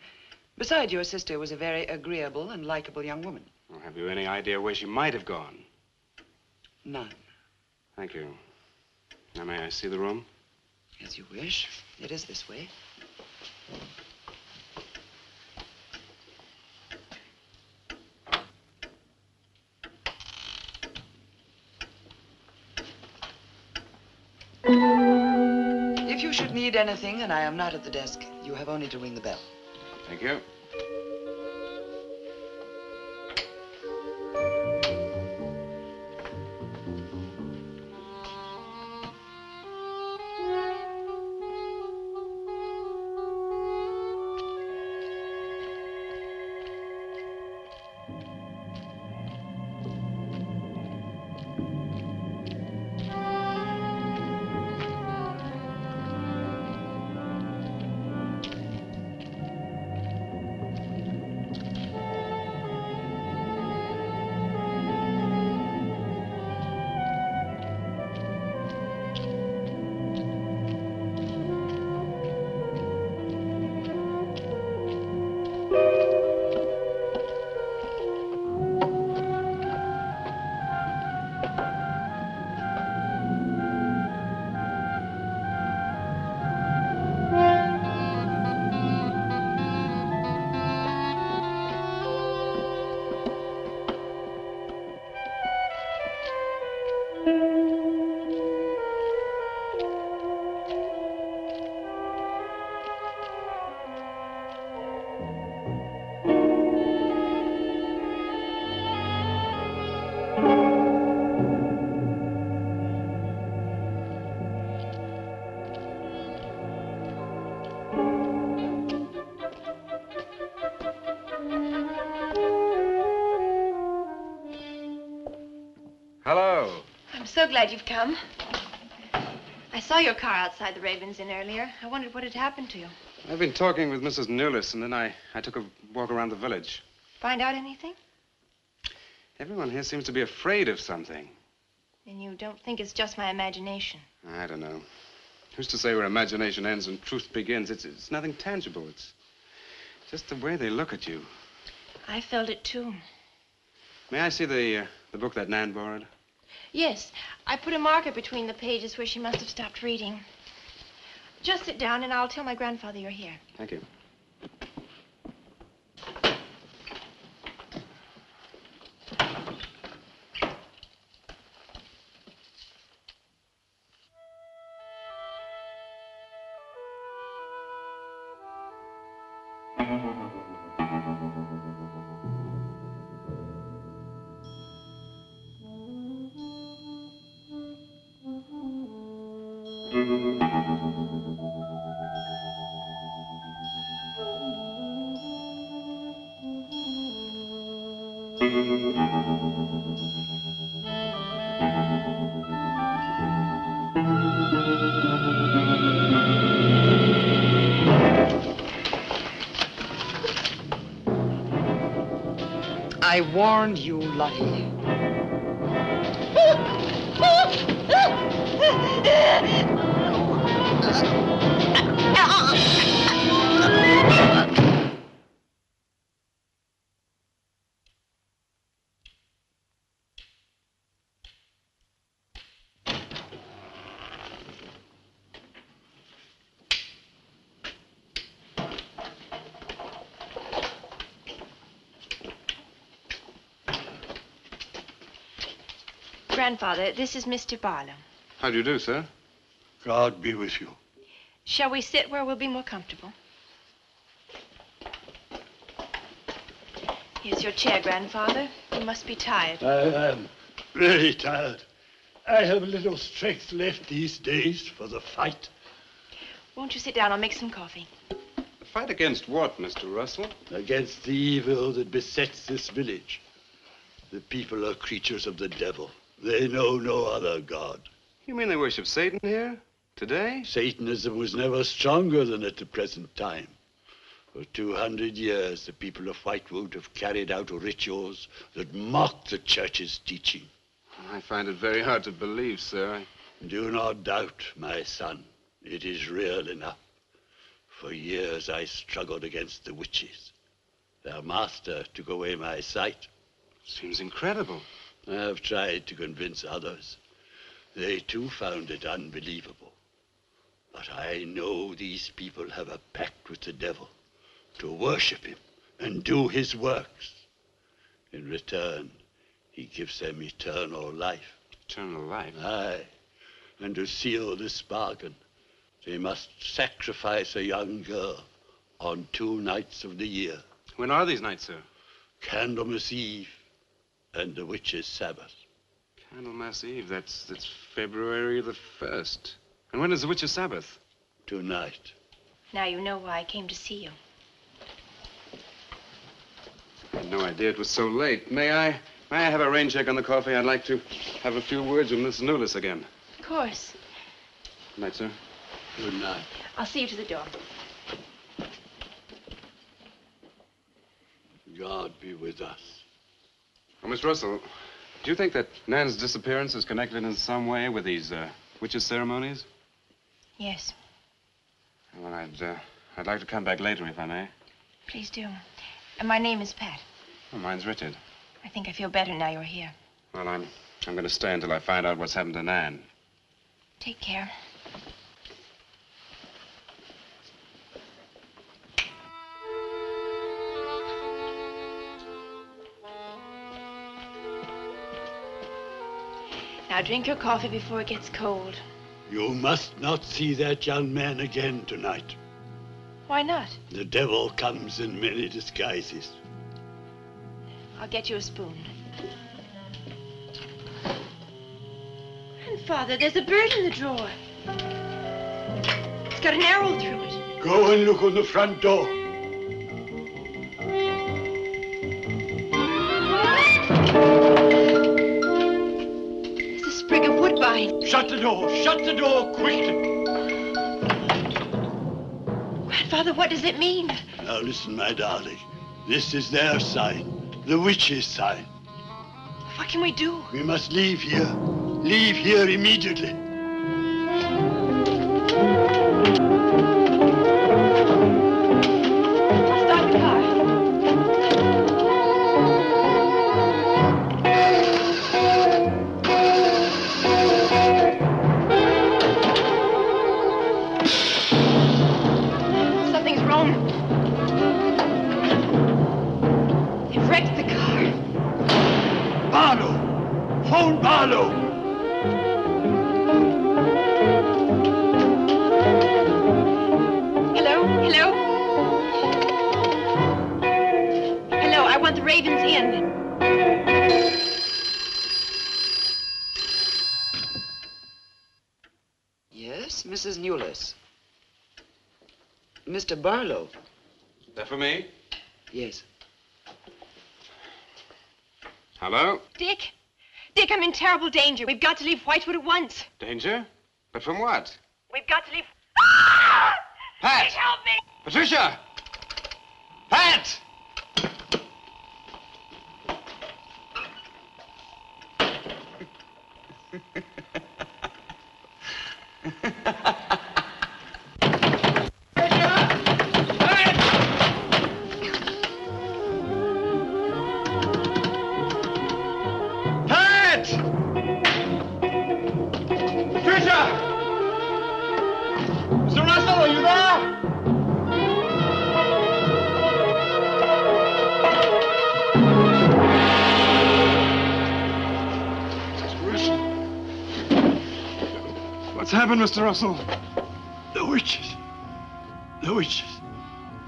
Besides, your sister was a very agreeable and likable young woman. Well, have you any idea where she might have gone? None. Thank you. Now, may I see the room? As you wish. It is this way. If you should need anything and I am not at the desk, you have only to ring the bell. Thank you. so glad you've come. I saw your car outside the Ravens Inn earlier. I wondered what had happened to you. I've been talking with Mrs. Newless, and then I took a walk around the village. Find out anything? Everyone here seems to be afraid of something. And you don't think it's just my imagination? I don't know. Who's to say where imagination ends and truth begins? It's nothing tangible. It's just the way they look at you. I felt it, too. May I see the book that Nan borrowed? Yes. I put a marker between the pages where she must have stopped reading. Just sit down, and I'll tell my grandfather you're here. Thank you. I warned you, Lottie. Grandfather, this is Mr. Barlow. How do you do, sir? God be with you. Shall we sit where we'll be more comfortable? Here's your chair, Grandfather. You must be tired. I am really tired. I have little strength left these days for the fight. Won't you sit down? I'll make some coffee. The fight against what, Mr. Russell? Against the evil that besets this village. The people are creatures of the devil. They know no other God. You mean they worship Satan here? Today? Satanism was never stronger than at the present time. For 200 years, the people of Whitewood have carried out rituals that mock the church's teaching. I find it very hard to believe, sir. Do not doubt, my son. It is real enough. For years, I struggled against the witches. Their master took away my sight. Seems incredible. I have tried to convince others. They, too, found it unbelievable. But I know these people have a pact with the devil to worship him and do his works. In return, he gives them eternal life. Eternal life? Aye. And to seal this bargain, they must sacrifice a young girl on 2 nights of the year. When are these nights, sir? Candlemas Eve and the witch's Sabbath. Candlemas Eve, that's February the 1st. And when is the witch's Sabbath? Tonight. Now you know why I came to see you. I had no idea it was so late. May I have a rain check on the coffee? I'd like to have a few words with Miss Newless again. Of course. Good night, sir. Good night. I'll see you to the door. God be with us. Oh, Miss Russell, do you think that Nan's disappearance is connected in some way with these witches' ceremonies? Yes. Well, I'd like to come back later, if I may. Please do. And my name is Pat. Oh, mine's Richard. I think I feel better now you're here. Well, I'm going to stay until I find out what's happened to Nan. Take care. Now drink your coffee before it gets cold. You must not see that young man again tonight. Why not? The devil comes in many disguises. I'll get you a spoon. Grandfather, there's a bird in the drawer. It's got an arrow through it. Go and look on the front door. There's a sprig of woodbine Shut the door! Shut the door quickly! Grandfather, what does it mean? Now listen, my darling. This is their sign. The witch's sign. What can we do? We must leave here. Leave here immediately. Start the car. Something's wrong. They've wrecked the car. Barlow! Phone Barlow! Hello? Hello? Hello, I want the Ravens Inn. Yes, Mrs. Newless. Mr. Barlow. That for me? Yes. Hello? Dick? Dick, I'm in terrible danger. We've got to leave Whitewood at once. Danger? But from what? We've got to leave... Pat! Please help me! Patricia! Pat! Pat! Patricia! Mr. Russell, are you there? What's happened, Mr. Russell? The witches. The witches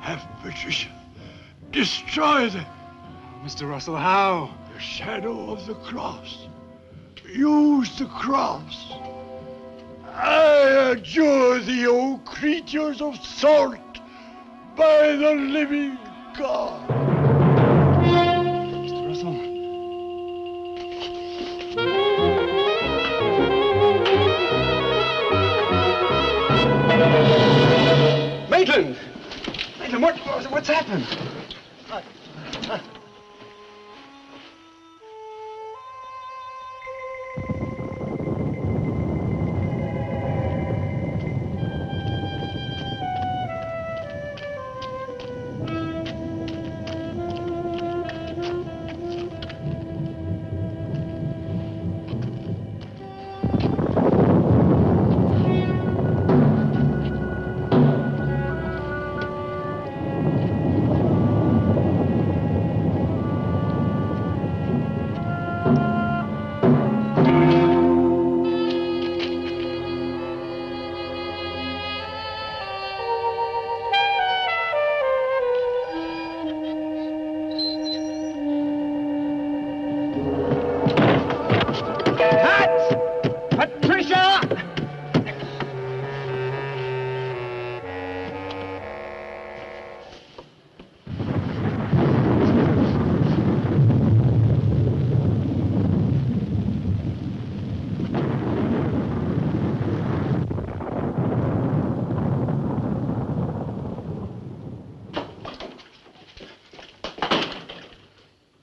have Patricia. Destroy them. Mr. Russell, how? The shadow of the cross. Use the cross. I adjure thee, O creatures of salt, by the living God. Mr. Russell. Maitland! Maitland, what's happened?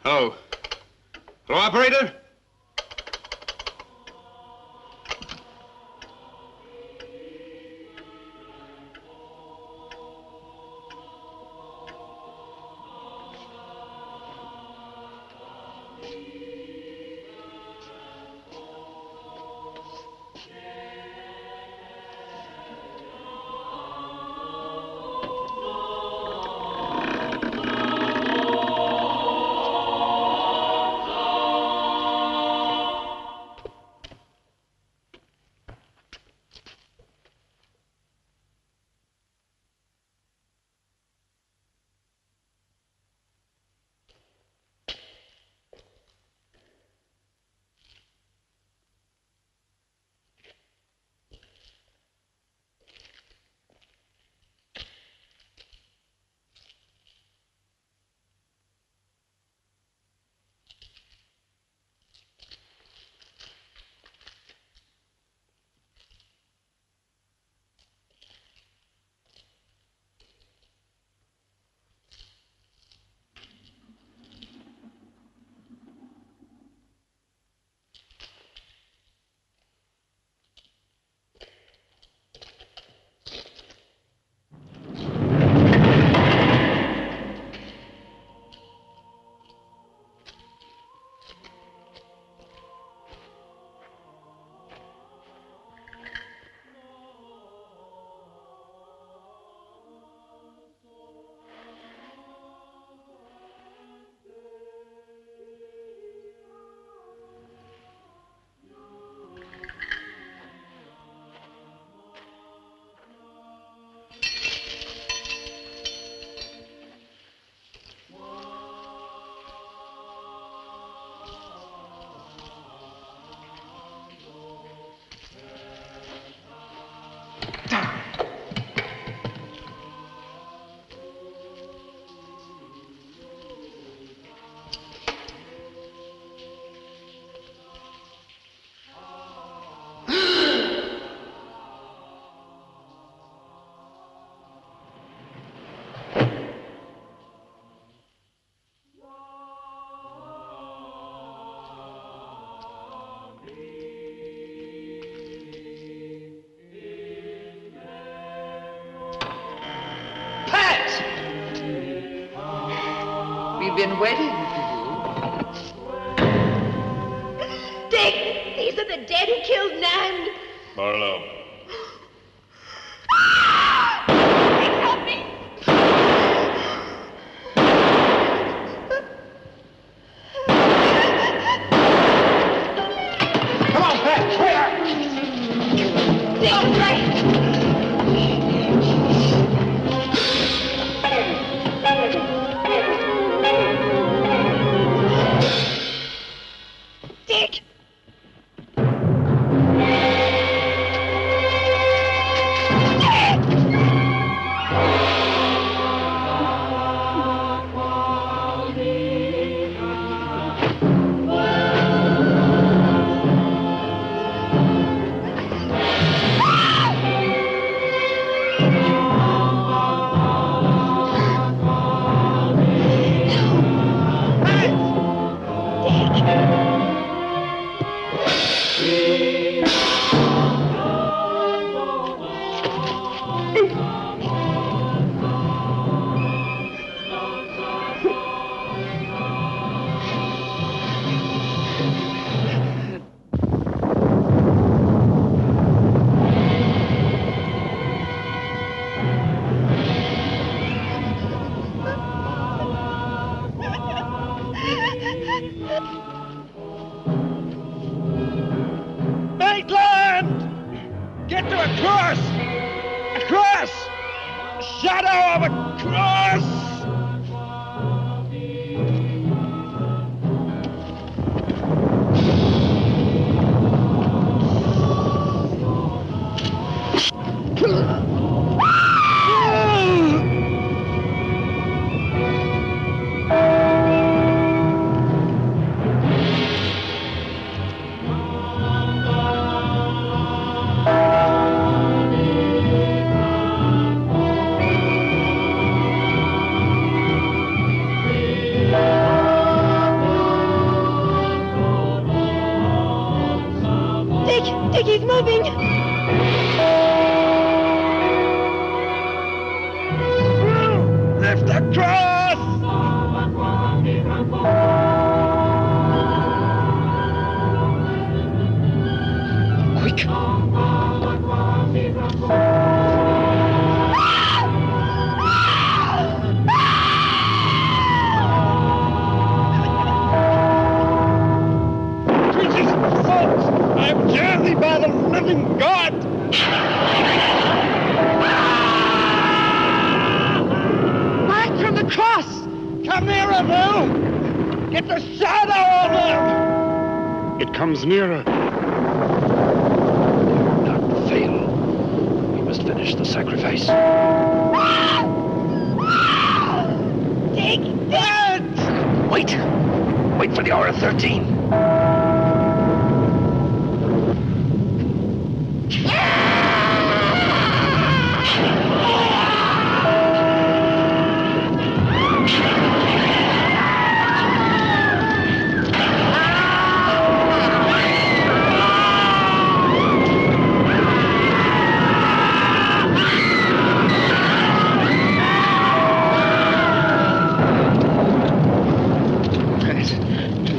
Hello. Hello, operator? We've been waiting for Dick, these are the dead who killed Nan. Barlow. Dick, help me. Come on, Pat. Where? Dick, right. Dick! Maitland! Get to a cross! A cross! A shadow of a cross! Dick, he's moving. Lift the cross! Quick! Creatures of salt! I am journeyed by the living God! Back from the cross! Come nearer, Bill! Get the shadow of him! It comes nearer. Not fail. We must finish the sacrifice. Dick! Wait! Wait for the hour of 13.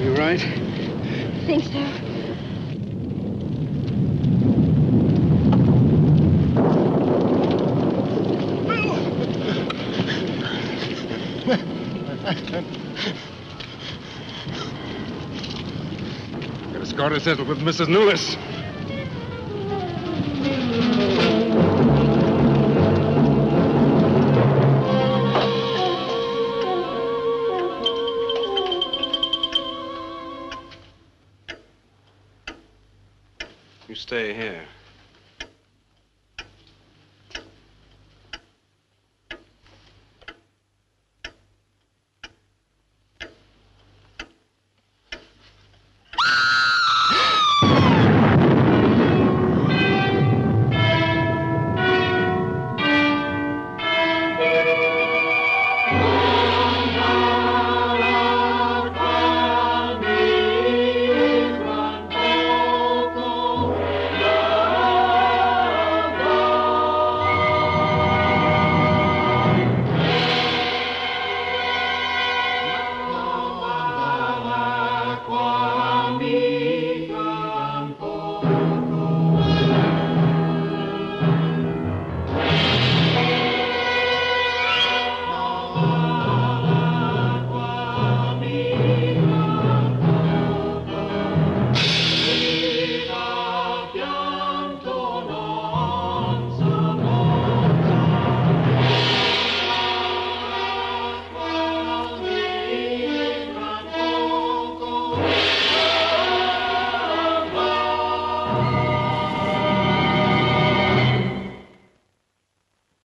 You right? I think so. Got a score to settle with Mrs. Newlis.